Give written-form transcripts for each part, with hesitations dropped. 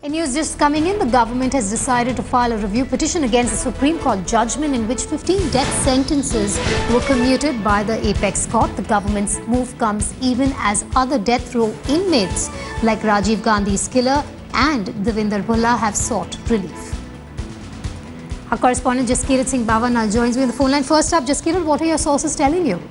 In news just coming in, the government has decided to file a review petition against the Supreme Court judgment in which 15 death sentences were commuted by the apex court. The government's move comes even as other death row inmates like Rajiv Gandhi's killer and Devinder Bhulla have sought relief. Our correspondent Jaskirat Singh Bawa now joins me on the phone line. First up, Jaskirat, what are your sources telling you?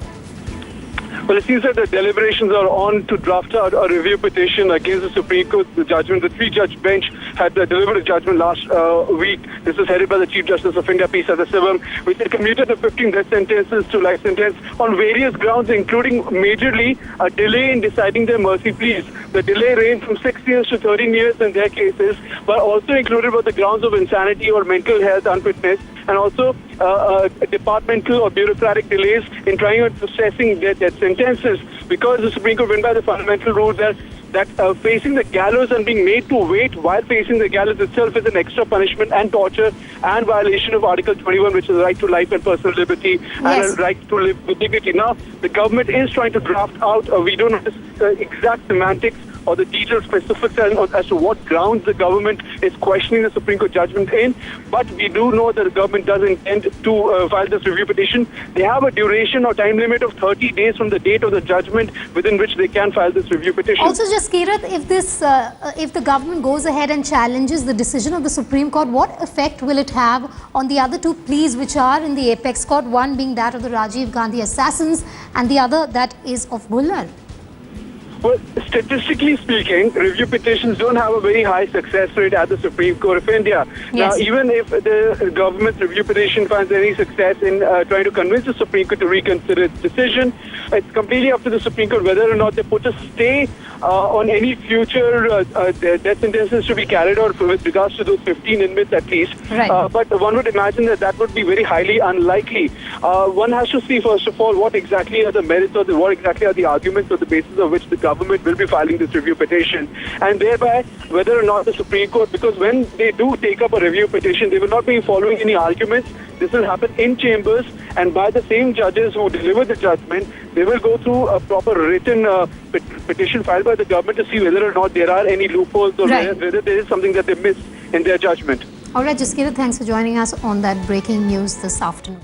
Well, it seems that the deliberations are on to draft out a review petition against the Supreme Court judgment. The three-judge bench had delivered a judgment last week. This was headed by the Chief Justice of India, P. Sadasivam, which had commuted the 15 death sentences to life sentence on various grounds, including majorly a delay in deciding their mercy pleas. The delay ranged from 6 years to 13 years in their cases, but also included were the grounds of insanity or mental health unfitness, and also departmental or bureaucratic delays in trying out processing their death sentences, because the Supreme Court went by the fundamental rule that facing the gallows and being made to wait while facing the gallows itself is an extra punishment and torture and violation of Article 21, which is the right to life and personal liberty and a right to live with dignity. Now, the government is trying to draft out, we don't know the exact semantics or the detailed specifics as to what grounds the government is questioning the Supreme Court judgment in, but we do know that the government does intend to file this review petition. They have a duration or time limit of 30 days from the date of the judgment within which they can file this review petition. Also, Jaskirat, if the government goes ahead and challenges the decision of the Supreme Court, what effect will it have on the other two pleas which are in the apex court, one being that of the Rajiv Gandhi assassins and the other that is of Bhulla? Well, statistically speaking, review petitions don't have a very high success rate at the Supreme Court of India. Yes. Now, even if the government's review petition finds any success in trying to convince the Supreme Court to reconsider its decision, it's completely up to the Supreme Court whether or not they put a stay on any future death sentences to be carried out with regards to those 15 inmates at least. Right. But one would imagine that would be very highly unlikely. One has to see, first of all, what exactly are the merits or what exactly are the arguments or the basis of which the government will be filing this review petition, and thereby whether or not the Supreme Court, because when they do take up a review petition, they will not be following any arguments. This will happen in chambers and by the same judges who deliver the judgment. They will go through a proper written petition filed by the government to see whether or not there are any loopholes or whether there is something that they missed in their judgment. All right, Jaskirat, thanks for joining us on that breaking news this afternoon.